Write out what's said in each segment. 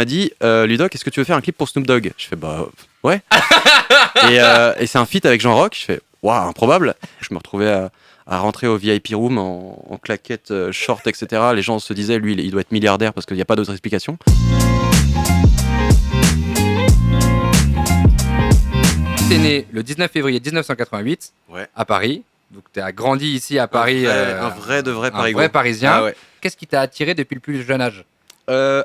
m'a dit Ludoc, est-ce que tu veux faire un clip pour Snoop Dogg? Je fais bah ouais. Et c'est un feat avec Jean Rock. Je fais waouh, improbable. Je me retrouvais à rentrer au VIP room en claquettes, short, etc. Les gens se disaient lui, il doit être milliardaire parce qu'il n'y a pas d'autre explication. T'es né le 19 février 1988 à Paris. Donc tu as grandi ici à Paris. Un vrai Parigo. Un vrai Parisien. Ah ouais. Qu'est-ce qui t'a attiré depuis le plus jeune âge?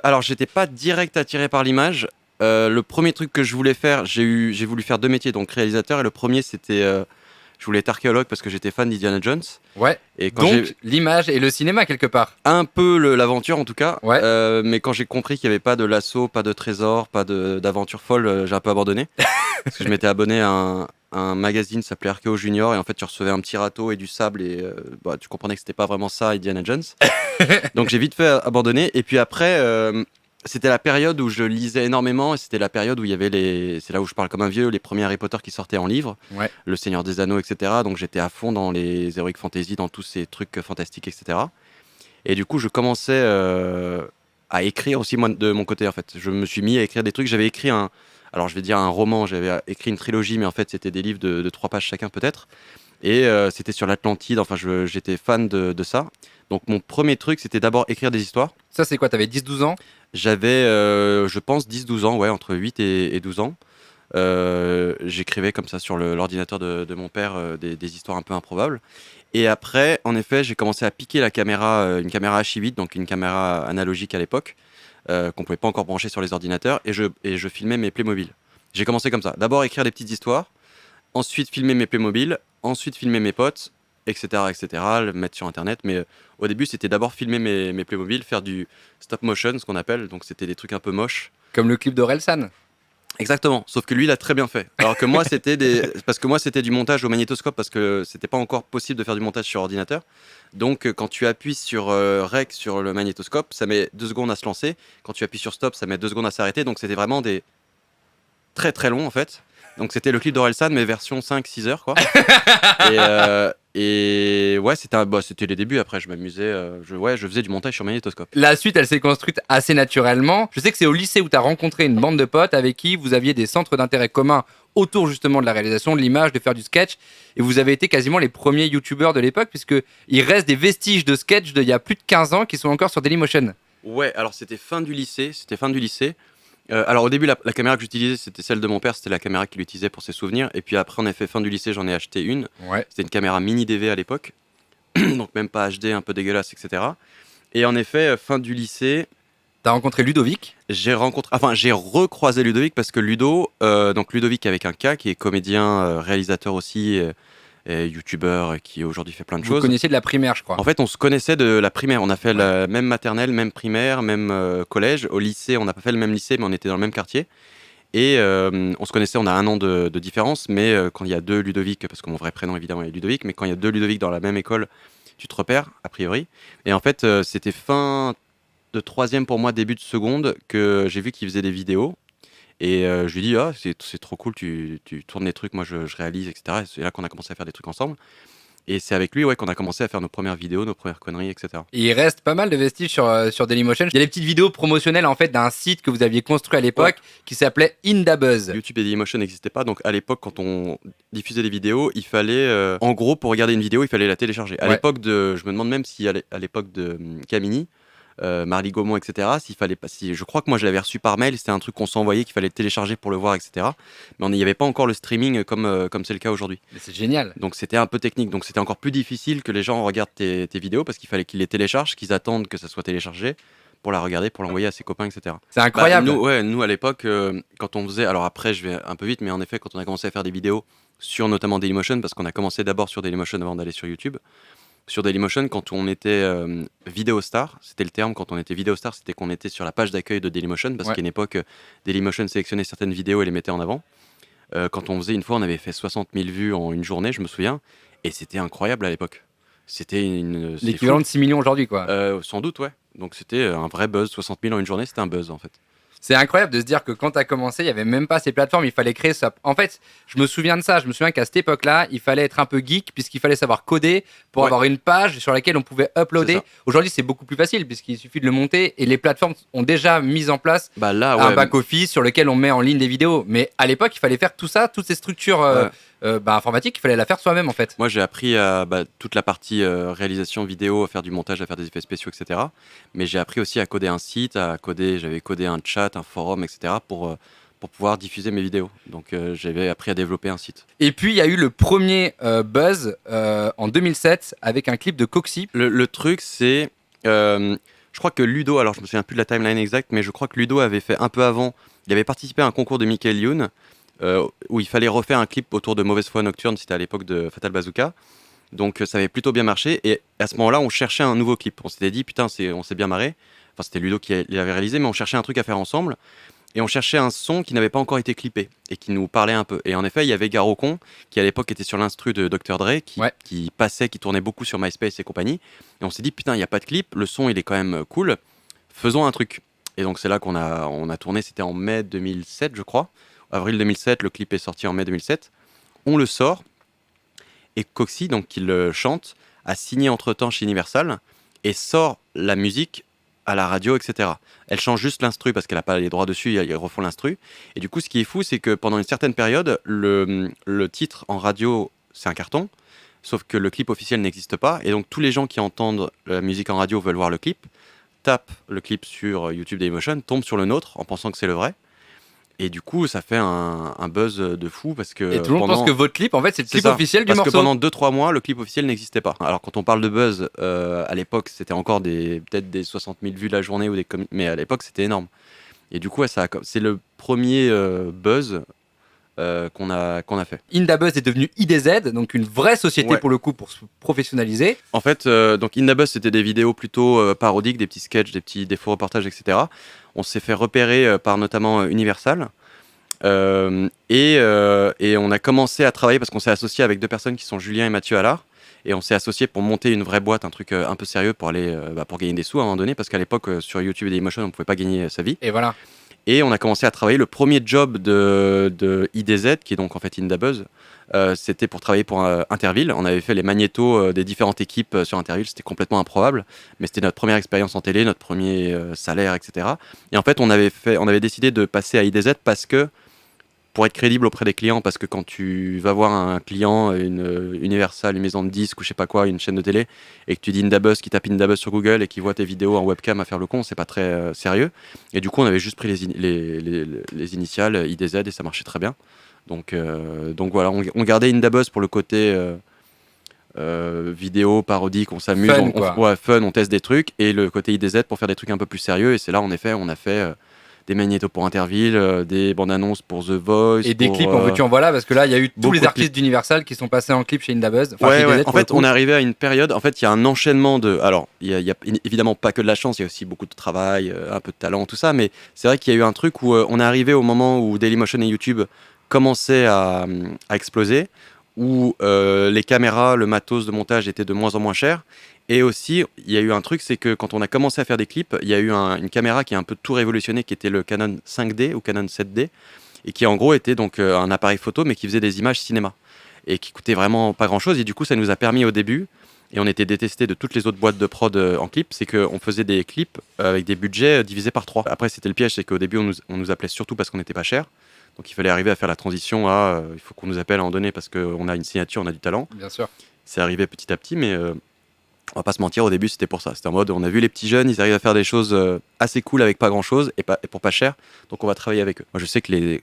Alors j'étais pas direct attiré par l'image. Le premier truc que je voulais faire, j'ai voulu faire 2 métiers, donc réalisateur, et le premier c'était je voulais être archéologue parce que j'étais fan d'Indiana Jones. Ouais. Et quand donc l'image et le cinéma quelque part. Un peu l'aventure en tout cas. Ouais. Mais quand j'ai compris qu'il n'y avait pas de lasso, pas de trésor, pas d'aventure folle, j'ai un peu abandonné. Parce que je m'étais abonné à un magazine qui s'appelait Archéo Junior, et en fait tu recevais un petit râteau et du sable, et tu comprenais que c'était pas vraiment ça Indiana Jones. Donc j'ai vite fait abandonner. Et puis après c'était la période où je lisais énormément, et c'était la période où il y avait c'est là où je parle comme un vieux, les premiers Harry Potter qui sortaient en livre, Le Seigneur des Anneaux, etc. Donc j'étais à fond dans les Heroic Fantasy, dans tous ces trucs fantastiques, etc. Et du coup je commençais à écrire aussi moi de mon côté en fait. Je me suis mis à écrire des trucs, j'avais écrit alors je vais dire un roman, j'avais écrit une trilogie, mais en fait c'était des livres de 3 pages chacun peut-être. Et c'était sur l'Atlantide, enfin j'étais fan de ça. Donc mon premier truc c'était d'abord écrire des histoires. Ça c'est quoi, t'avais 10-12 ans? J'avais, je pense, 10-12 ans, ouais, entre 8 et 12 ans. J'écrivais comme ça sur l'ordinateur de mon père des histoires un peu improbables. Et après, en effet, j'ai commencé à piquer la caméra, une caméra H8, donc une caméra analogique à l'époque, qu'on pouvait pas encore brancher sur les ordinateurs, et je filmais mes Playmobil. J'ai commencé comme ça. D'abord écrire des petites histoires, ensuite filmer mes Playmobil, ensuite filmer mes potes, etc., etc., le mettre sur internet. Mais au début c'était d'abord filmer mes Playmobil, faire du stop motion, ce qu'on appelle, donc c'était des trucs un peu moches. Comme le clip d'Orelsan. Exactement, sauf que lui il a très bien fait. Alors que moi parce que moi c'était du montage au magnétoscope, parce que c'était pas encore possible de faire du montage sur ordinateur. Donc quand tu appuies sur Rec sur le magnétoscope, ça met 2 secondes à se lancer. Quand tu appuies sur Stop, ça met 2 secondes à s'arrêter. Donc c'était vraiment des très très longs en fait. Donc c'était le clip d'Orelsan, mais version 5-6 heures quoi. Et ouais, c'était les débuts. Après je m'amusais, je faisais du montage sur magnétoscope. La suite elle s'est construite assez naturellement. Je sais que c'est au lycée où tu as rencontré une bande de potes avec qui vous aviez des centres d'intérêt communs autour justement de la réalisation, de l'image, de faire du sketch. Et vous avez été quasiment les premiers youtubeurs de l'époque, puisqu'il reste des vestiges de sketch d'il y a plus de 15 ans qui sont encore sur Dailymotion. Ouais, alors c'était fin du lycée. Alors au début la caméra que j'utilisais c'était celle de mon père, c'était la caméra qu'il utilisait pour ses souvenirs, et puis après en effet fin du lycée j'en ai acheté une. C'était une caméra mini DV à l'époque, donc même pas HD, un peu dégueulasse, etc. Et en effet fin du lycée t'as rencontré Ludovic. J'ai recroisé Ludovic, parce que donc Ludovic avec un K, qui est comédien, réalisateur aussi, et youtubeur, qui aujourd'hui fait plein de choses. Vous connaissiez de la primaire, je crois. En fait, on se connaissait de la primaire. On a fait la même maternelle, même primaire, même collège. Au lycée, on n'a pas fait le même lycée, mais on était dans le même quartier. Et on se connaissait, on a 1 an de différence, mais quand il y a 2 Ludovic, parce que mon vrai prénom évidemment est Ludovic, mais quand il y a 2 Ludovic dans la même école, tu te repères, a priori. Et en fait, c'était fin de 3e pour moi, début de seconde, que j'ai vu qu'il faisait des vidéos. Et je lui dis, ah, c'est trop cool, tu tournes des trucs, moi je réalise, etc. Et c'est là qu'on a commencé à faire des trucs ensemble. Et c'est avec lui qu'on a commencé à faire nos premières vidéos, nos premières conneries, etc. Et il reste pas mal de vestiges sur Dailymotion. Il y a des petites vidéos promotionnelles en fait d'un site que vous aviez construit à l'époque qui s'appelait Indabuzz. YouTube et Dailymotion n'existaient pas, donc à l'époque quand on diffusait des vidéos, il fallait, en gros pour regarder une vidéo, il fallait la télécharger. À l'époque je me demande même si à l'époque de Camini, Marly Gaumont, etc. Je crois que moi je l'avais reçu par mail, c'était un truc qu'on s'envoyait, qu'il fallait télécharger pour le voir, etc. Mais il n'y avait pas encore le streaming comme c'est le cas aujourd'hui. Mais c'est génial. Donc c'était un peu technique, donc c'était encore plus difficile que les gens regardent tes vidéos, parce qu'il fallait qu'ils les téléchargent, qu'ils attendent que ça soit téléchargé pour la regarder, pour l'envoyer à ses copains, etc. C'est incroyable. Nous à l'époque, quand on faisait, alors après je vais un peu vite, mais en effet quand on a commencé à faire des vidéos sur notamment Dailymotion, parce qu'on a commencé d'abord sur Dailymotion avant d'aller sur YouTube. Sur Dailymotion, quand on était vidéo star, c'était le terme, quand on était vidéo star, c'était qu'on était sur la page d'accueil de Dailymotion, parce qu'à une époque, Dailymotion sélectionnait certaines vidéos et les mettait en avant. Quand on faisait une fois, on avait fait 60 000 vues en une journée, je me souviens, et c'était incroyable à l'époque. C'était l'équivalent de 6 millions aujourd'hui, quoi. Sans doute, ouais. Donc c'était un vrai buzz, 60 000 en une journée, c'était un buzz en fait. C'est incroyable de se dire que quand tu as commencé, il n'y avait même pas ces plateformes, il fallait créer ça. En fait, je me souviens de ça, je me souviens qu'à cette époque-là, il fallait être un peu geek puisqu'il fallait savoir coder pour avoir une page sur laquelle on pouvait uploader. Aujourd'hui, c'est beaucoup plus facile puisqu'il suffit de le monter et les plateformes ont déjà mis en place un back-office sur lequel on met en ligne des vidéos. Mais à l'époque, il fallait faire tout ça, toutes ces structures informatiques, il fallait la faire soi-même en fait. Moi, j'ai appris toute la partie réalisation vidéo, à faire du montage, à faire des effets spéciaux, etc. Mais j'ai appris aussi à coder un site, j'avais codé un chat, un forum, etc. pour pouvoir diffuser mes vidéos. Donc, j'avais appris à développer un site. Et puis, il y a eu le premier buzz en 2007 avec un clip de Coxy. Le truc, c'est... je crois que Ludo, alors je me souviens plus de la timeline exacte, mais je crois que Ludo avait fait un peu avant, il avait participé à un concours de Michael Youn, où il fallait refaire un clip autour de Mauvaise foi nocturne, c'était à l'époque de Fatal Bazooka. Donc ça avait plutôt bien marché, et à ce moment-là, on cherchait un nouveau clip. On s'était dit, putain, on s'est bien marré. Enfin, c'était Ludo qui l'avait réalisé, mais on cherchait un truc à faire ensemble. Et on cherchait un son qui n'avait pas encore été clippé, et qui nous parlait un peu. Et en effet, il y avait Garocon, qui à l'époque était sur l'instru de Dr. Dre, qui passait, qui tournait beaucoup sur MySpace et compagnie. Et on s'est dit, putain, il n'y a pas de clip, le son, il est quand même cool, faisons un truc. Et donc c'est là qu'on a tourné, c'était en mai 2007, je crois. Avril 2007, le clip est sorti en mai 2007. On le sort, et Coxy, donc qui le chante, a signé entre-temps chez Universal, et sort la musique à la radio, etc. Elle change juste l'instru, parce qu'elle n'a pas les droits dessus, ils refont l'instru. Et du coup, ce qui est fou, c'est que pendant une certaine période, le titre en radio, c'est un carton, sauf que le clip officiel n'existe pas, et donc tous les gens qui entendent la musique en radio veulent voir le clip, tapent le clip sur YouTube Dailymotion, tombent sur le nôtre en pensant que c'est le vrai. Et du coup, ça fait un buzz de fou parce que... Et tout le monde pense que votre clip, en fait, c'est le clip officiel du morceau. Parce que pendant 2-3 mois, le clip officiel n'existait pas. Alors, quand on parle de buzz, à l'époque, c'était encore peut-être des 60 000 vues la journée, mais à l'époque, c'était énorme. Et du coup, c'est le premier buzz qu'on a fait. Indabuzz est devenu IDZ, donc une vraie société pour le coup, pour se professionnaliser. En fait, donc Indabuzz, c'était des vidéos plutôt parodiques, des petits sketchs, des faux reportages, etc. On s'est fait repérer par notamment Universal. Et on a commencé à travailler parce qu'on s'est associé avec deux personnes qui sont Julien et Mathieu Allard. Et on s'est associé pour monter une vraie boîte, un truc un peu sérieux pour gagner des sous à un moment donné, parce qu'à l'époque, sur YouTube et Dailymotion, on ne pouvait pas gagner sa vie. Et voilà. Et on a commencé à travailler. Le premier job de IDZ, qui est donc en fait Indabuzz, c'était pour travailler pour Interville. On avait fait les magnétos des différentes équipes sur Interville. C'était complètement improbable, mais c'était notre première expérience en télé, notre premier salaire, etc. Et en fait, on avait décidé de passer à IDZ parce que, pour être crédible auprès des clients, parce que quand tu vas voir un client, une Universal, une maison de disques ou je sais pas quoi, une chaîne de télé, et que tu dis Indabuzz, qui tape Indabuzz sur Google et qui voit tes vidéos en webcam à faire le con, c'est pas très sérieux. Et du coup, on avait juste pris les initiales IDZ et ça marchait très bien. Donc voilà, on gardait Indabuzz pour le côté vidéo, parodique, on s'amuse, fun, on teste des trucs, et le côté IDZ pour faire des trucs un peu plus sérieux. Et c'est là, en effet, on a fait des magnétos pour Interville, des bandes annonces pour The Voice. Et des clips en veux-tu en voilà, parce que là, il y a eu tous les artistes d'Universal qui sont passés en clip chez Indabuzz. En fait, on est arrivé à une période, en fait, il y a un enchaînement de... Alors, il y a évidemment pas que de la chance, il y a aussi beaucoup de travail, un peu de talent, tout ça, mais c'est vrai qu'il y a eu un truc où on est arrivé au moment où Dailymotion et YouTube commençaient à exploser, où les caméras, le matos de montage était de moins en moins cher. Et aussi, il y a eu un truc, c'est que quand on a commencé à faire des clips, il y a eu une caméra qui a un peu tout révolutionné, qui était le Canon 5D ou Canon 7D, et qui en gros était donc un appareil photo, mais qui faisait des images cinéma, et qui coûtait vraiment pas grand-chose. Et du coup, ça nous a permis au début, et on était détestés de toutes les autres boîtes de prod en clip, c'est qu'on faisait des clips avec des budgets divisés par 3. Après, c'était le piège, c'est qu'au début, on nous appelait surtout parce qu'on n'était pas cher. Donc il fallait arriver à faire la transition à il faut qu'on nous appelle à un moment donné parce qu'on a une signature, on a du talent. Bien sûr. C'est arrivé petit à petit, mais on va pas se mentir, au début c'était pour ça. C'était en mode, on a vu les petits jeunes, ils arrivent à faire des choses assez cool avec pas grand chose et pour pas cher, donc on va travailler avec eux. Moi je sais que les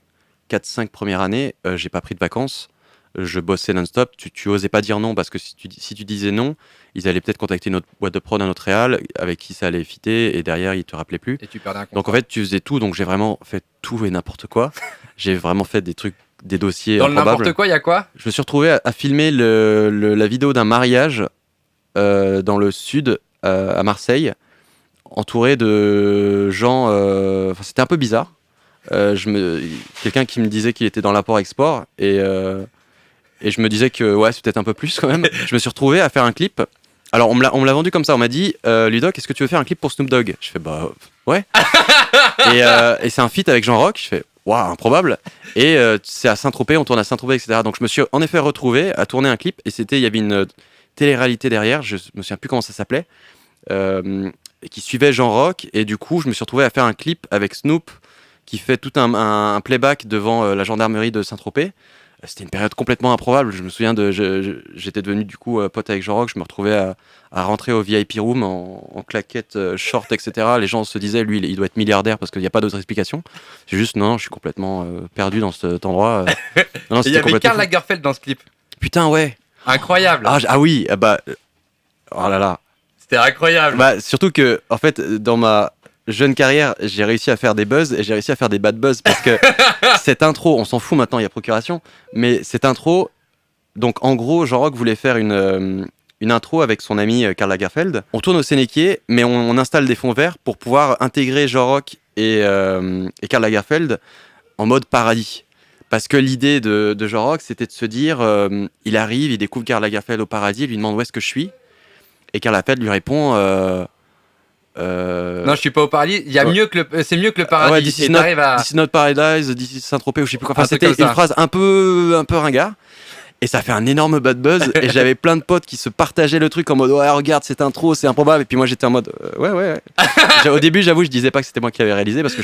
4-5 premières années, j'ai pas pris de vacances, je bossais non-stop, tu osais pas dire non parce que si tu disais non, ils allaient peut-être contacter une autre boîte de prod, un autre réal avec qui ça allait fitter et derrière ils te rappelaient plus. Et tu perdais un contrat. Donc en fait tu faisais tout, donc j'ai vraiment fait tout et n'importe quoi. J'ai vraiment fait des trucs, des dossiers dans improbables. Dans n'importe quoi, il y a quoi ? Je me suis retrouvé à filmer la vidéo d'un mariage dans le sud, à Marseille, entouré de gens... c'était un peu bizarre. Quelqu'un qui me disait qu'il était dans l'import-export, et je me disais que ouais, c'est peut-être un peu plus quand même. Je me suis retrouvé à faire un clip. Alors, on me l'a vendu comme ça. On m'a dit, Ludoc, est-ce que tu veux faire un clip pour Snoop Dogg ? Je fais, bah, Ouais. Et c'est un feat avec Jean Rock. Je fais waouh, improbable. Et c'est à Saint-Tropez, on tourne à Saint-Tropez, etc. Donc je me suis en effet retrouvé à tourner un clip et il y avait une télé-réalité derrière, je me souviens plus comment ça s'appelait, qui suivait Jean Rock. Et du coup, je me suis retrouvé à faire un clip avec Snoop qui fait tout un playback devant la gendarmerie de Saint-Tropez. C'était une période complètement improbable. Je me souviens j'étais devenu du coup pote avec Jean Rock. Je me retrouvais à rentrer au VIP room en claquettes, short, etc. Les gens se disaient, lui, il doit être milliardaire parce qu'il n'y a pas d'autre explication. C'est juste, non, je suis complètement perdu dans cet endroit. Non, Il y avait Karl Lagerfeld dans ce clip. Putain, ouais. Incroyable. Ah oui, oh là là. C'était incroyable. Surtout que, en fait, dans ma jeune carrière, j'ai réussi à faire des buzz et j'ai réussi à faire des bad buzz parce que cette intro, on s'en fout maintenant, il y a procuration, mais cette intro, donc en gros, Jean Rock voulait faire une intro avec son ami Karl Lagerfeld. On tourne au Sénéquier, mais on installe des fonds verts pour pouvoir intégrer Jean Rock et Karl Lagerfeld en mode paradis. Parce que l'idée de Jean Rock, c'était de se dire, il arrive, il découvre Karl Lagerfeld au paradis, il lui demande où est-ce que je suis, et Karl Lagerfeld lui répond... Non, je suis pas au paradis. C'est mieux que le paradis. Ouais, this is not paradise, this is Saint-Tropez, ou je sais plus quoi. Enfin, c'était une phrase un peu ringard. Et ça fait un énorme bad buzz. Et j'avais plein de potes qui se partageaient le truc en mode ouais, regarde cette intro, c'est improbable. Et puis moi j'étais en mode ouais. Au début, j'avoue, je disais pas que c'était moi qui l'avais réalisé parce que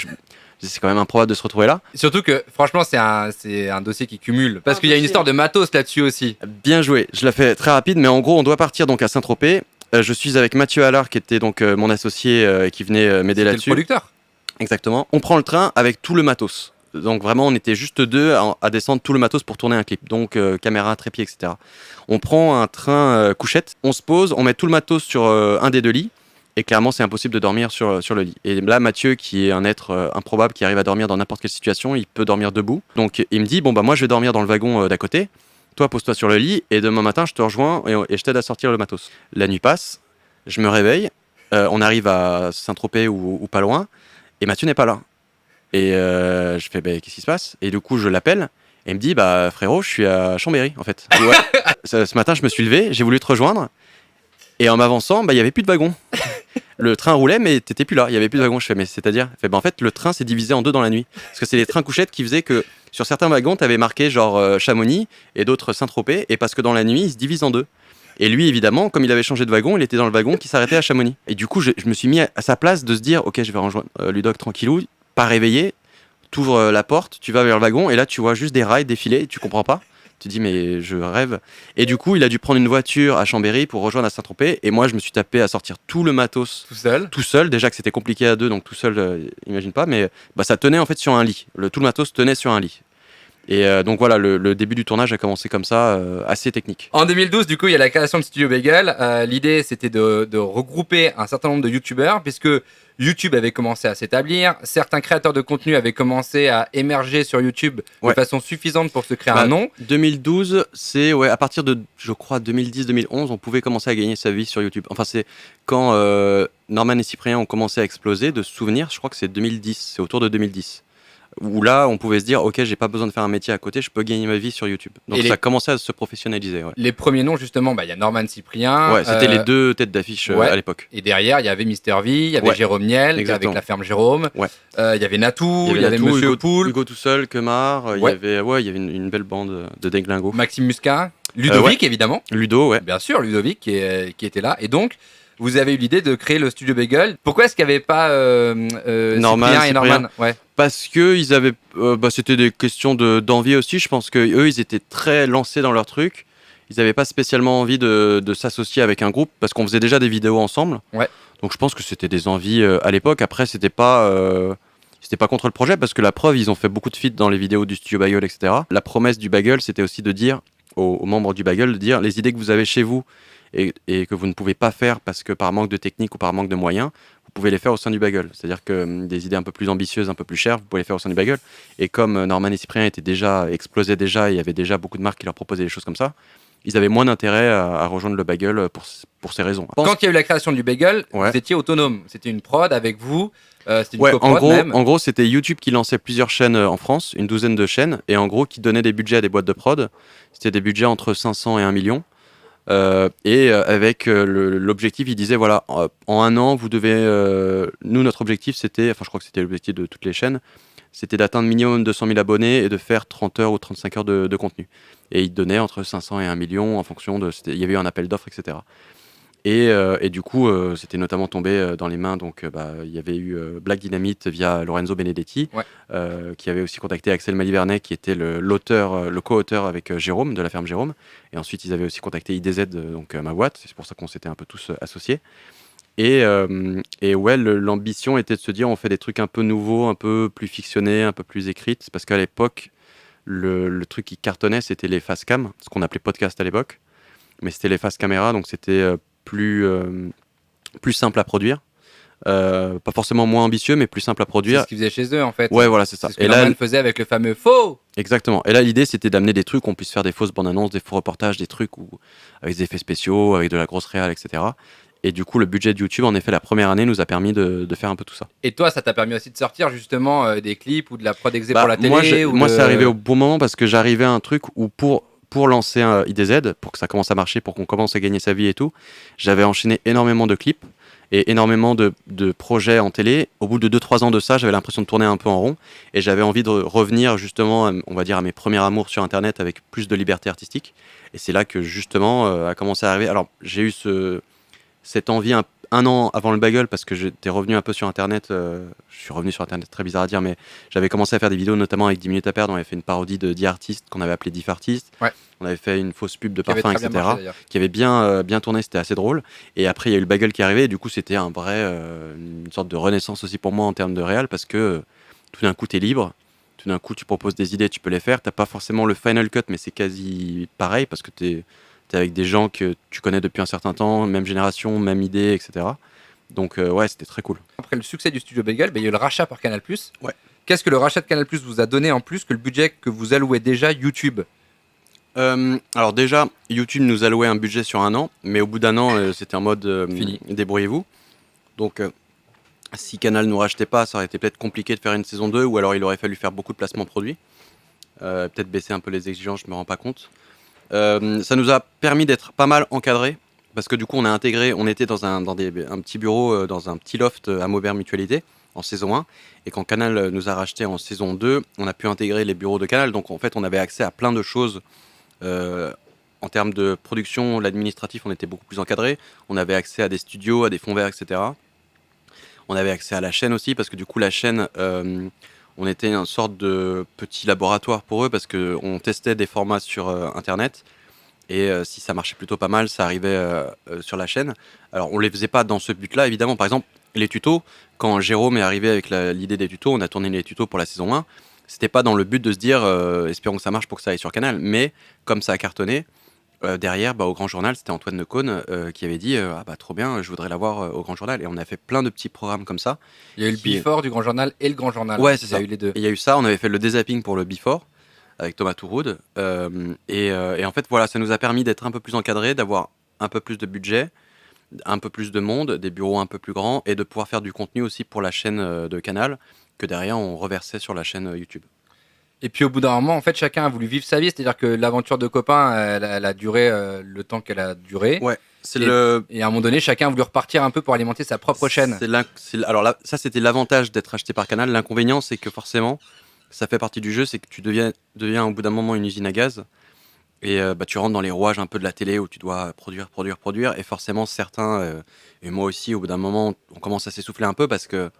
c'est quand même improbable de se retrouver là. Surtout que franchement, c'est un dossier qui cumule. Parce qu'il y a une histoire de matos là-dessus aussi. Bien joué. Je l'ai fait très rapide, mais en gros, on doit partir donc à Saint-Tropez. Je suis avec Mathieu Allard qui était donc mon associé qui venait m'aider là-dessus. Le producteur. Exactement. On prend le train avec tout le matos. Donc vraiment, on était juste deux à descendre tout le matos pour tourner un clip. Donc caméra, trépied, etc. On prend un train couchette, on se pose, on met tout le matos sur un des deux lits. Et clairement, c'est impossible de dormir sur le lit. Et là, Mathieu, qui est un être improbable, qui arrive à dormir dans n'importe quelle situation, il peut dormir debout. Donc il me dit, bon bah moi je vais dormir dans le wagon d'à côté. Toi, pose-toi sur le lit et demain matin, je te rejoins et je t'aide à sortir le matos. La nuit passe, je me réveille, on arrive à Saint-Tropez ou pas loin, et Mathieu n'est pas là. Et je fais, qu'est-ce qui se passe? Et du coup, je l'appelle, et il me dit, frérot, je suis à Chambéry, en fait. Ouais. Ce matin, je me suis levé, j'ai voulu te rejoindre, et en m'avançant, il n'y avait plus de wagon. Le train roulait, mais t'étais plus là, il n'y avait plus de wagon. Je fais, mais c'est-à-dire? Il fait, en fait, le train s'est divisé en deux dans la nuit. Parce que c'est les trains couchettes qui faisaient que sur certains wagons, t'avais marqué genre Chamonix et d'autres Saint-Tropez, et parce que dans la nuit, ils se divisent en deux. Et lui, évidemment, comme il avait changé de wagon, il était dans le wagon qui s'arrêtait à Chamonix. Et du coup, je me suis mis à sa place de se dire, ok, je vais rejoindre Ludoc tranquillou, pas réveillé, t'ouvres la porte, tu vas vers le wagon, et là, tu vois juste des rails défiler, et tu comprends pas. Tu te dis, mais je rêve. Et du coup, il a dû prendre une voiture à Chambéry pour rejoindre à Saint-Tropez. Et moi, je me suis tapé à sortir tout le matos. Tout seul. Déjà que c'était compliqué à deux, donc tout seul, imagine pas. Mais ça tenait en fait sur un lit. Tout le matos tenait sur un lit. Et donc voilà, le début du tournage a commencé comme ça, assez technique. En 2012, du coup, il y a la création de Studio Bagel. L'idée, c'était de regrouper un certain nombre de youtubeurs, puisque YouTube avait commencé à s'établir. Certains créateurs de contenu avaient commencé à émerger sur YouTube de façon suffisante pour se créer un nom. 2012, c'est à partir de, je crois, 2010-2011, on pouvait commencer à gagner sa vie sur YouTube. Enfin, c'est quand Norman et Cyprien ont commencé à exploser, de souvenirs, je crois que c'est 2010, c'est autour de 2010. Où là, on pouvait se dire, ok, j'ai pas besoin de faire un métier à côté, je peux gagner ma vie sur YouTube. Donc ça a commencé à se professionnaliser. Ouais. Les premiers noms, justement, il y a Norman Cyprien. Ouais, c'était les deux têtes d'affiche à l'époque. Et derrière, il y avait Mister V, il y avait Jérôme Niel, avec la ferme Jérôme. Ouais. Il y avait Natou, il y avait Monsieur Poul. Hugo tout seul, Kemar. Il y avait une belle bande de déglingots. Maxime Muscat. Ludovic, évidemment. Ludo, ouais. Bien sûr, Ludovic qui était là. Et donc, vous avez eu l'idée de créer le studio Bagel. Pourquoi est-ce qu'il n'y avait pas Cyprien et Norman? Parce que ils avaient, c'était des questions d'envie aussi. Je pense que eux, ils étaient très lancés dans leur truc. Ils n'avaient pas spécialement envie de s'associer avec un groupe parce qu'on faisait déjà des vidéos ensemble. Ouais. Donc je pense que c'était des envies à l'époque. Après, c'était pas contre le projet parce que la preuve, ils ont fait beaucoup de feats dans les vidéos du studio Bagel, etc. La promesse du Bagel, c'était aussi de dire aux membres du Bagel, de dire les idées que vous avez chez vous et que vous ne pouvez pas faire parce que par manque de technique ou par manque de moyens, vous pouvez les faire au sein du Bagel. C'est-à-dire que des idées un peu plus ambitieuses, un peu plus chères, vous pouvez les faire au sein du Bagel. Et comme Norman et Cyprien explosaient déjà, il y avait déjà beaucoup de marques qui leur proposaient des choses comme ça, ils avaient moins d'intérêt à rejoindre le Bagel pour ces raisons. Quand il y a eu la création du Bagel, vous étiez autonome. C'était une prod avec vous. C'était une en gros, c'était YouTube qui lançait plusieurs chaînes en France, une douzaine de chaînes, et en gros, qui donnait des budgets à des boîtes de prod. C'était des budgets entre 500 et 1 million. Avec l'objectif, il disait voilà, en un an, vous devez. Nous, notre objectif, c'était, enfin, je crois que c'était l'objectif de toutes les chaînes, c'était d'atteindre minimum 200 000 abonnés et de faire 30 heures ou 35 heures de contenu. Et il donnait entre 500 et 1 million en fonction de. Il y avait eu un appel d'offres, etc. Et du coup, c'était notamment tombé dans les mains. Donc, il y avait eu Black Dynamite via Lorenzo Benedetti, Ouais. qui avait aussi contacté Axel Malivernet, qui était l'auteur, le co-auteur avec Jérôme de la ferme Jérôme. Et ensuite, ils avaient aussi contacté IDZ, donc ma boîte. C'est pour ça qu'on s'était un peu tous associés. Et ouais, l'ambition était de se dire, on fait des trucs un peu nouveaux, un peu plus fictionnés, un peu plus écrites, parce qu'à l'époque, le truc qui cartonnait, c'était les face cam, ce qu'on appelait podcast à l'époque. Mais c'était les face caméra, donc c'était plus, plus simple à produire. Pas forcément moins ambitieux, mais plus simple à C'est produire. ce qu'ils faisaient chez eux, en fait. Ouais, voilà, c'est ça. C'est ce que Et là, Norman faisait avec le fameux faux. exactement. Et là, l'idée, c'était d'amener des trucs, qu'on puisse faire des fausses bandes annonces, des faux reportages, des trucs avec des effets spéciaux, avec de la grosse réal, etc. Et du coup, le budget de YouTube, en effet, la première année, nous a permis de faire un peu tout ça. Et toi, ça t'a permis aussi de sortir justement des clips ou de la prod exé pour la télé Moi, c'est arrivé au bon moment parce que j'arrivais à un truc où pour lancer un IDZ, pour que ça commence à marcher, pour qu'on commence à gagner sa vie et tout, j'avais enchaîné énormément de clips et énormément de projets en télé. Au bout de 2-3 ans de ça, j'avais l'impression de tourner un peu en rond et j'avais envie de revenir justement, on va dire, à mes premiers amours sur Internet avec plus de liberté artistique. Et c'est là que justement a commencé à arriver. Alors, j'ai eu cette envie un an avant le bagel parce que j'étais revenu un peu sur Internet. Je suis revenu sur Internet, très bizarre à dire, mais j'avais commencé à faire des vidéos notamment avec 10 minutes à perdre. On avait fait une parodie de 10 artistes qu'on avait appelé 10 artistes. Ouais. On avait fait une fausse pub de qui avait parfum, très bien etc. marché, d'ailleurs. Qui avait bien tourné, c'était assez drôle. Et après, il y a eu le bagel qui est arrivé. Et du coup, c'était une sorte de renaissance aussi pour moi en termes de réal parce que tout d'un coup, tu es libre. Tout d'un coup, tu proposes des idées, tu peux les faire. T'as pas forcément le final cut, mais c'est quasi pareil parce que t'es avec des gens que tu connais depuis un certain temps, même génération, même idée, etc. Donc ouais, c'était très cool. Après le succès du studio Bagel, il y a eu le rachat par Canal+. Ouais. Qu'est-ce que le rachat de Canal+ vous a donné en plus que le budget que vous allouez déjà YouTube? Alors déjà, YouTube nous allouait un budget sur un an, mais au bout d'un an, c'était en mode Fini. débrouillez-vous. Donc si Canal nous rachetait pas, ça aurait été peut-être compliqué de faire une saison 2, ou alors il aurait fallu faire beaucoup de placements produits. Peut-être baisser un peu les exigences, je me rends pas compte. Ça nous a permis d'être pas mal encadrés, parce que du coup on était dans un petit bureau, dans un petit loft à Maubert Mutualité en saison 1, et quand Canal nous a racheté en saison 2, on a pu intégrer les bureaux de Canal, donc en fait on avait accès à plein de choses. En termes de production, l'administratif, on était beaucoup plus encadré. On avait accès à des studios, à des fonds verts, etc. On avait accès à la chaîne aussi, parce que du coup, la chaîne, on était une sorte de petit laboratoire pour eux, parce qu'on testait des formats sur Internet. Et si ça marchait plutôt pas mal, ça arrivait sur la chaîne. Alors, on les faisait pas dans ce but-là, évidemment. Par exemple, les tutos, quand Jérôme est arrivé avec l'idée des tutos, on a tourné les tutos pour la saison 1. C'était pas dans le but de se dire espérons que ça marche pour que ça aille sur Canal, mais comme ça a cartonné, derrière au Grand Journal, c'était Antoine Decaune qui avait dit ah bah trop bien, je voudrais l'avoir au Grand Journal, et on a fait plein de petits programmes comme ça. Il y a eu le Before du Grand Journal et le Grand Journal. Ouais, c'est Il y a ça. eu les deux. Il y a eu ça, on avait fait le dézapping pour le Before avec Thomas Touroud, et en fait voilà, ça nous a permis d'être un peu plus encadrés, d'avoir un peu plus de budget, un peu plus de monde, des bureaux un peu plus grands, et de pouvoir faire du contenu aussi pour la chaîne de Canal, que derrière on reversait sur la chaîne YouTube. Et puis au bout d'un moment, en fait, chacun a voulu vivre sa vie, c'est-à-dire que l'aventure de copain, elle a duré le temps qu'elle a duré. Ouais, c'est Et à un moment donné, chacun a voulu repartir un peu pour alimenter sa propre chaîne. Alors là, ça, c'était l'avantage d'être acheté par Canal. L'inconvénient, c'est que forcément, ça fait partie du jeu, c'est que tu deviens au bout d'un moment une usine à gaz. Et tu rentres dans les rouages un peu de la télé où tu dois produire. Et forcément, certains, et moi aussi, au bout d'un moment, on commence à s'essouffler un peu parce que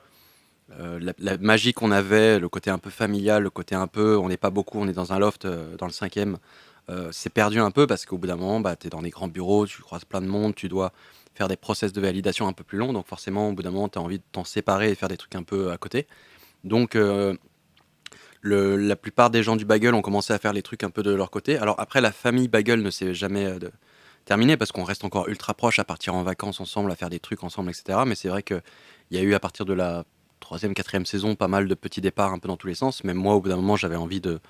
la magie qu'on avait, le côté un peu familial, le côté un peu, on n'est pas beaucoup, on est dans un loft dans le 5e, c'est perdu un peu parce qu'au bout d'un moment, tu es dans des grands bureaux, tu croises plein de monde, tu dois faire des process de validation un peu plus longs, donc forcément, au bout d'un moment, tu as envie de t'en séparer et faire des trucs un peu à côté. Donc, la plupart des gens du Bagel ont commencé à faire les trucs un peu de leur côté. Alors après, la famille Bagel ne s'est jamais terminée parce qu'on reste encore ultra proches à partir en vacances ensemble, à faire des trucs ensemble, etc. Mais c'est vrai qu'il y a eu à partir de la 3e, 4e saison pas mal de petits départs un peu dans tous les sens. Même moi, au bout d'un moment, j'avais envie de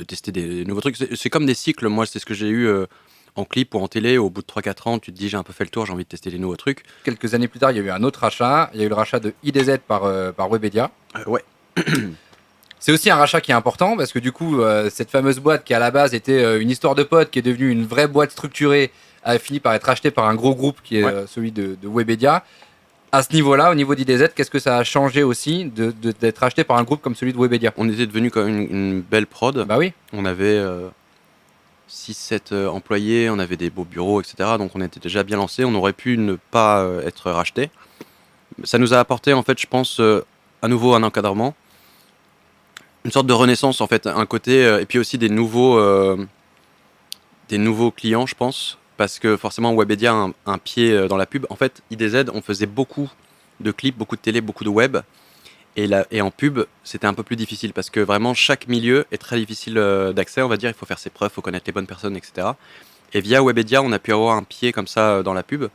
tester des nouveaux trucs. C'est comme des cycles. Moi, c'est ce que j'ai eu en clip ou en télé. Au bout de 3-4 ans, tu te dis j'ai un peu fait le tour, j'ai envie de tester des nouveaux trucs. Quelques années plus tard, il y a eu un autre rachat. Il y a eu le rachat de IDZ par Webedia. Ouais. C'est aussi un rachat qui est important parce que du coup, cette fameuse boîte qui à la base était une histoire de potes, qui est devenue une vraie boîte structurée, a fini par être rachetée par un gros groupe qui est celui de Webedia. À ce niveau-là, au niveau d'IDZ, qu'est-ce que ça a changé aussi d'être racheté par un groupe comme celui de Webedia? On était devenu quand même une belle prod. Bah oui. On avait 6-7 employés, on avait des beaux bureaux, etc. Donc on était déjà bien lancé. On aurait pu ne pas être racheté. Ça nous a apporté, en fait, je pense, à nouveau un encadrement. Une sorte de renaissance, en fait, un côté, et puis aussi des nouveaux clients, je pense, parce que forcément Webedia a un pied dans la pub. En fait, IDZ, on faisait beaucoup de clips, beaucoup de télé, beaucoup de web, et en pub, c'était un peu plus difficile, parce que vraiment, chaque milieu est très difficile d'accès, on va dire, il faut faire ses preuves, il faut connaître les bonnes personnes, etc. Et via Webedia, on a pu avoir un pied comme ça dans la pub.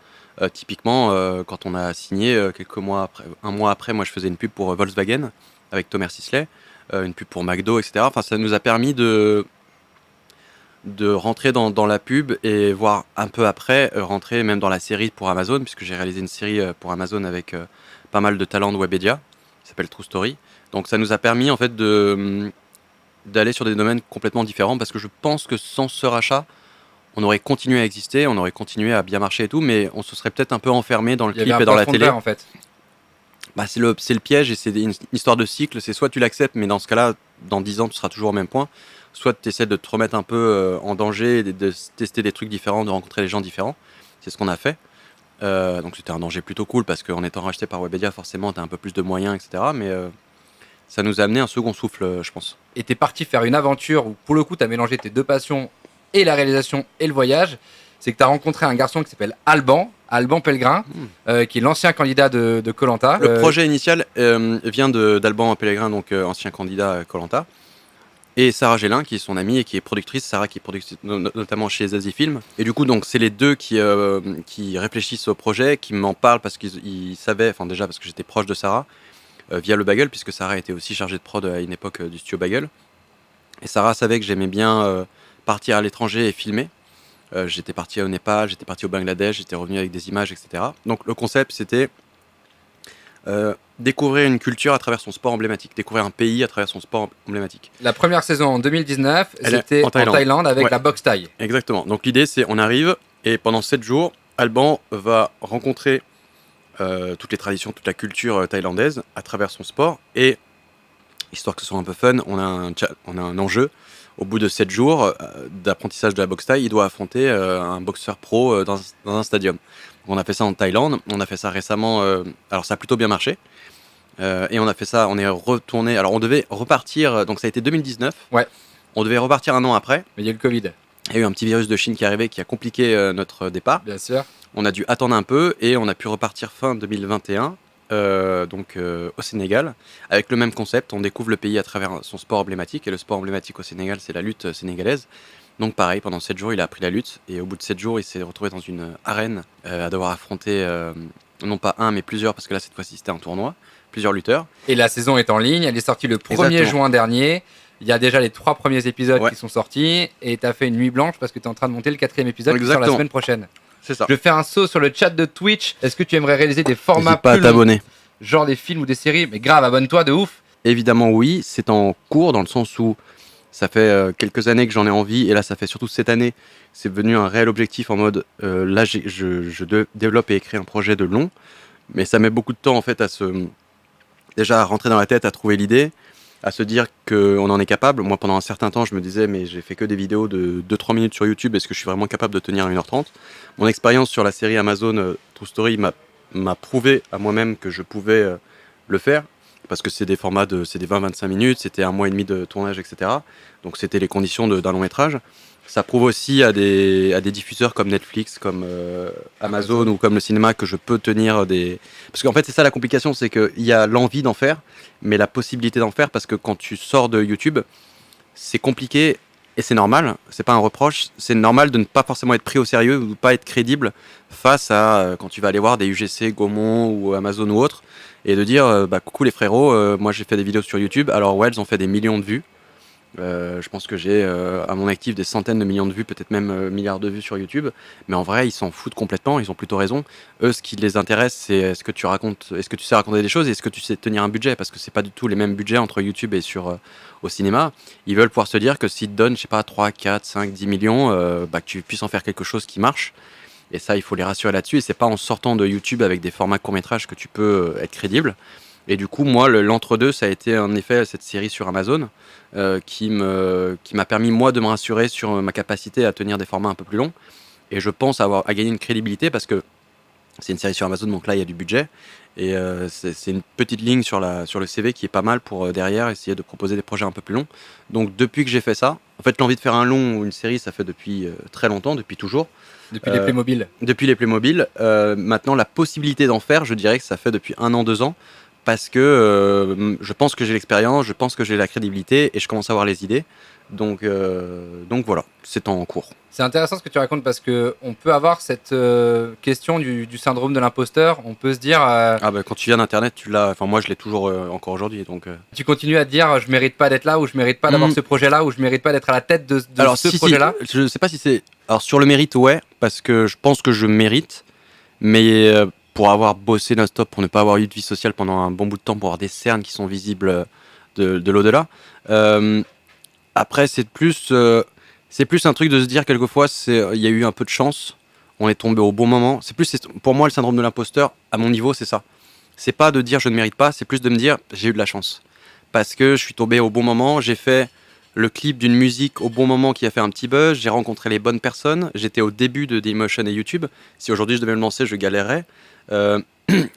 Typiquement, quand on a signé quelques mois après, un mois après, moi je faisais une pub pour Volkswagen avec Thomas Sisley, une pub pour McDo, etc. Enfin, ça nous a permis de rentrer dans la pub et voir un peu après rentrer même dans la série pour Amazon, puisque j'ai réalisé une série pour Amazon avec pas mal de talents de Webedia, qui s'appelle True Story. Donc ça nous a permis en fait d'aller sur des domaines complètement différents, parce que je pense que sans ce rachat, on aurait continué à exister, on aurait continué à bien marcher et tout, mais on se serait peut-être un peu enfermé dans le clip et dans la télé. En fait. Bah, c'est le piège, et c'est une histoire de cycle. C'est soit tu l'acceptes, mais dans ce cas-là, dans 10 ans, tu seras toujours au même point. Soit tu essaies de te remettre un peu en danger, de tester des trucs différents, de rencontrer des gens différents. C'est ce qu'on a fait. Donc c'était un danger plutôt cool, parce qu'en étant racheté par Webedia, forcément, tu as un peu plus de moyens, etc. Mais ça nous a amené un second souffle, je pense. Et t'es parti faire une aventure où, pour le coup, t'as mélangé tes deux passions, et la réalisation et le voyage. C'est que t'as rencontré un garçon qui s'appelle Alban Pellegrin, qui est l'ancien candidat de Koh-Lanta. Le projet initial vient d'Alban Pellegrin, donc ancien candidat à Koh-Lanta, et Sarah Gélin, qui est son amie et qui est productrice. Sarah, qui est productrice notamment chez Zazie Film. Et du coup, donc, c'est les deux qui réfléchissent au projet, qui m'en parlent parce qu'ils savaient, enfin déjà parce que j'étais proche de Sarah, via le Bagel, puisque Sarah était aussi chargée de prod à une époque du studio Bagel. Et Sarah savait que j'aimais bien partir à l'étranger et filmer. J'étais parti au Népal, j'étais parti au Bangladesh, j'étais revenu avec des images, etc. Donc le concept, c'était découvrir une culture à travers son sport emblématique, découvrir un pays à travers son sport emblématique. La première saison en 2019, c'était en Thaïlande avec la boxe thaï. Exactement. Donc l'idée, c'est on arrive, et pendant 7 jours, Alban va rencontrer toutes les traditions, toute la culture thaïlandaise à travers son sport. Et histoire que ce soit un peu fun, on a un enjeu. Au bout de 7 jours d'apprentissage de la boxe thaï, il doit affronter un boxeur pro dans un stadium. On a fait ça en Thaïlande, on a fait ça récemment, alors ça a plutôt bien marché. Et on a fait ça, on est retourné, alors on devait repartir, donc ça a été 2019. Ouais. On devait repartir un an après. Mais il y a eu le Covid. Il y a eu un petit virus de Chine qui est arrivé, qui a compliqué notre départ. Bien sûr. On a dû attendre un peu, et on a pu repartir fin 2021. Au Sénégal, avec le même concept. On découvre le pays à travers son sport emblématique, et le sport emblématique au Sénégal, c'est la lutte sénégalaise. Donc pareil, pendant 7 jours, il a appris la lutte, et au bout de 7 jours, il s'est retrouvé dans une arène à devoir affronter non pas un, mais plusieurs, parce que là, cette fois-ci, c'était un tournoi, plusieurs lutteurs. Et la saison est en ligne, elle est sortie le 1er juin dernier. Il y a déjà les 3 premiers épisodes qui sont sortis, et tu as fait une nuit blanche parce que tu es en train de monter le 4e épisode qui sort la semaine prochaine. C'est ça. Je fais un saut sur le chat de Twitch. Est-ce que tu aimerais réaliser des formats pas plus à t'abonner. Genre des films ou des séries? Mais grave, abonne-toi de ouf. Évidemment oui, c'est en cours, dans le sens où ça fait quelques années que j'en ai envie, et là ça fait surtout cette année, c'est devenu un réel objectif, en mode là je développe et écris un projet de long, mais ça met beaucoup de temps en fait déjà à rentrer dans la tête, à trouver l'idée, à se dire qu'on en est capable. Moi pendant un certain temps je me disais, mais j'ai fait que des vidéos de 2-3 minutes sur YouTube, est-ce que je suis vraiment capable de tenir 1h30? Mon expérience sur la série Amazon True Story m'a prouvé à moi-même que je pouvais le faire, parce que c'est des formats c'est des 20-25 minutes, c'était 1 mois et demi de tournage, etc. Donc c'était les conditions d'un long métrage. Ça prouve aussi à des diffuseurs comme Netflix, comme Amazon ou comme le cinéma, que je peux tenir des... Parce qu'en fait c'est ça la complication, c'est qu'il y a l'envie d'en faire, mais la possibilité d'en faire, parce que quand tu sors de YouTube, c'est compliqué. Et c'est normal, c'est pas un reproche, c'est normal de ne pas forcément être pris au sérieux ou de pas être crédible face à quand tu vas aller voir des UGC, Gaumont ou Amazon ou autres, et de dire coucou les frérots, moi j'ai fait des vidéos sur YouTube, alors ouais, elles ont fait des millions de vues, Je pense que j'ai à mon actif des centaines de millions de vues, peut-être même milliards de vues sur YouTube. Mais en vrai, ils s'en foutent complètement. Ils ont plutôt raison. Eux, ce qui les intéresse, c'est est-ce que tu racontes, est-ce que tu sais raconter des choses et est-ce que tu sais tenir un budget, parce que c'est pas du tout les mêmes budgets entre YouTube et au cinéma. Ils veulent pouvoir se dire que s'ils te donnent, je sais pas, 3, 4, 5, 10 millions, que tu puisses en faire quelque chose qui marche. Et ça, il faut les rassurer là-dessus. Et c'est pas en sortant de YouTube avec des formats court-métrage que tu peux être crédible. Et du coup, moi, l'entre-deux, ça a été en effet cette série sur Amazon qui m'a permis, moi, de me rassurer sur ma capacité à tenir des formats un peu plus longs. Et je pense à gagner une crédibilité parce que c'est une série sur Amazon, donc là, il y a du budget. Et c'est une petite ligne sur le CV qui est pas mal pour derrière essayer de proposer des projets un peu plus longs. Donc, depuis que j'ai fait ça, en fait, l'envie de faire un long ou une série, ça fait depuis très longtemps, depuis toujours. Depuis les Playmobil. Depuis les Playmobil. Maintenant, la possibilité d'en faire, je dirais que ça fait depuis 1 an, 2 ans. Parce que je pense que j'ai l'expérience, je pense que j'ai la crédibilité et je commence à avoir les idées. Donc voilà, c'est en cours. C'est intéressant ce que tu racontes parce qu'on peut avoir cette question du syndrome de l'imposteur. On peut se dire. Quand tu viens d'Internet, tu l'as. Enfin, moi, je l'ai toujours encore aujourd'hui. Donc, Tu continues à te dire je mérite pas d'être là ou je mérite pas d'avoir ce projet-là ou je mérite pas d'être à la tête de alors, ce projet-là. Je sais pas si c'est. Alors, sur le mérite, ouais, parce que je pense que je mérite. Mais pour avoir bossé non-stop, pour ne pas avoir eu de vie sociale pendant un bon bout de temps, pour avoir des cernes qui sont visibles de l'au-delà. Après, c'est plus un truc de se dire quelquefois, il y a eu un peu de chance, on est tombé au bon moment. Pour moi, le syndrome de l'imposteur, à mon niveau, c'est ça. C'est pas de dire je ne mérite pas, c'est plus de me dire j'ai eu de la chance. Parce que je suis tombé au bon moment, j'ai fait le clip d'une musique au bon moment qui a fait un petit buzz, j'ai rencontré les bonnes personnes, j'étais au début de Dailymotion et YouTube. Si aujourd'hui je devais me lancer, je galérerais.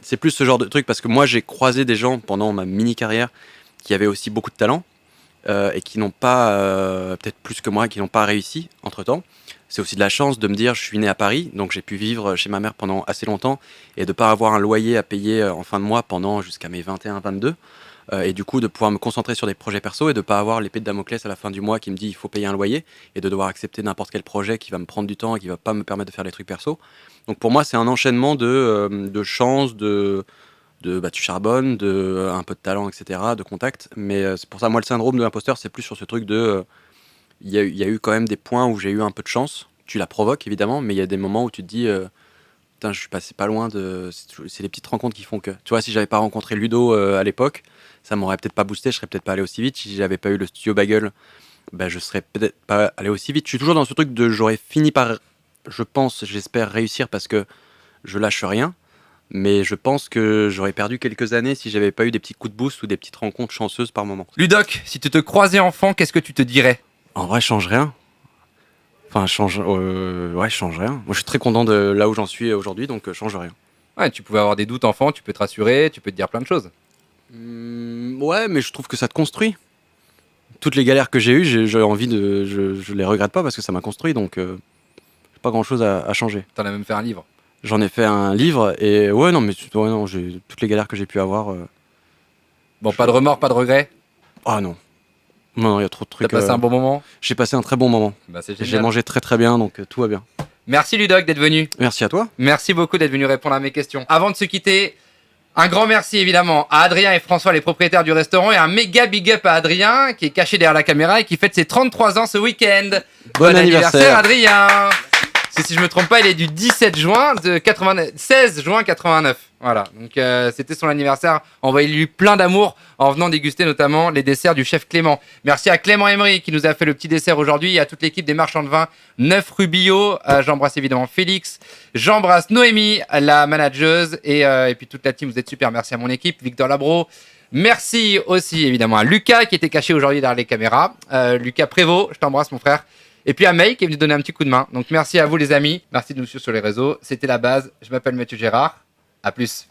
C'est plus ce genre de truc parce que moi j'ai croisé des gens pendant ma mini carrière qui avaient aussi beaucoup de talent et qui n'ont pas, peut-être plus que moi, qui n'ont pas réussi entre temps. C'est aussi de la chance de me dire je suis né à Paris, donc j'ai pu vivre chez ma mère pendant assez longtemps et de ne pas avoir un loyer à payer en fin de mois pendant jusqu'à mes 21-22. Et du coup de pouvoir me concentrer sur des projets perso et de ne pas avoir l'épée de Damoclès à la fin du mois qui me dit il faut payer un loyer et de devoir accepter n'importe quel projet qui va me prendre du temps et qui ne va pas me permettre de faire des trucs perso. Donc pour moi c'est un enchaînement de chance, tu charbonnes, un peu de talent, etc., de contact. Mais c'est pour ça, moi le syndrome de l'imposteur c'est plus sur ce truc il y a eu quand même des points où j'ai eu un peu de chance. Tu la provoques évidemment, mais il y a des moments où tu te dis putain, je suis passé pas loin c'est les petites rencontres qui font que. Tu vois, si j'avais pas rencontré Ludo à l'époque, ça m'aurait peut-être pas boosté, je serais peut-être pas allé aussi vite. Si j'avais pas eu le studio Bagel, je serais peut-être pas allé aussi vite. Je suis toujours dans ce truc j'aurais fini par, je pense, j'espère réussir parce que je lâche rien. Mais je pense que j'aurais perdu quelques années si j'avais pas eu des petits coups de boost ou des petites rencontres chanceuses par moment. Ludoc, si tu te croisais enfant, qu'est-ce que tu te dirais? En vrai, je change rien. Enfin, je change rien. Moi, je suis très content de là où j'en suis aujourd'hui, donc je change rien. Ouais, tu pouvais avoir des doutes enfant, tu peux te rassurer, tu peux te dire plein de choses. Ouais, mais je trouve que ça te construit. Toutes les galères que j'ai eues, j'ai envie je les regrette pas parce que ça m'a construit, donc j'ai pas grand chose à changer. T'en as même fait un livre. J'en ai fait un livre et ouais, non, j'ai toutes les galères que j'ai pu avoir. Bon, pas de remords, pas de regrets. Ah non. Non, il y a trop de trucs. T'as passé un bon moment? J'ai passé un très bon moment. C'est génial. J'ai mangé très très bien, donc tout va bien. Merci Ludoc d'être venu. Merci à toi. Merci beaucoup d'être venu répondre à mes questions. Avant de se quitter, un grand merci évidemment à Adrien et François, les propriétaires du restaurant, et un méga big up à Adrien qui est caché derrière la caméra et qui fête ses 33 ans ce week-end. Bon anniversaire Adrien. Si je me trompe pas, il est du 16 juin 89. Voilà, donc c'était son anniversaire. Envoyez-lui plein d'amour en venant déguster notamment les desserts du chef Clément. Merci à Clément Emery qui nous a fait le petit dessert aujourd'hui et à toute l'équipe des marchands de vin 9 rue Billot. J'embrasse évidemment Félix, j'embrasse Noémie, la manageuse et puis toute la team. Vous êtes super. Merci à mon équipe, Victor Labro. Merci aussi évidemment à Lucas qui était caché aujourd'hui derrière les caméras. Lucas Prévost, je t'embrasse mon frère. Et puis à May qui est venu donner un petit coup de main. Donc merci à vous les amis, merci de nous suivre sur les réseaux. C'était la base, je m'appelle Mathieu Gérard, à plus.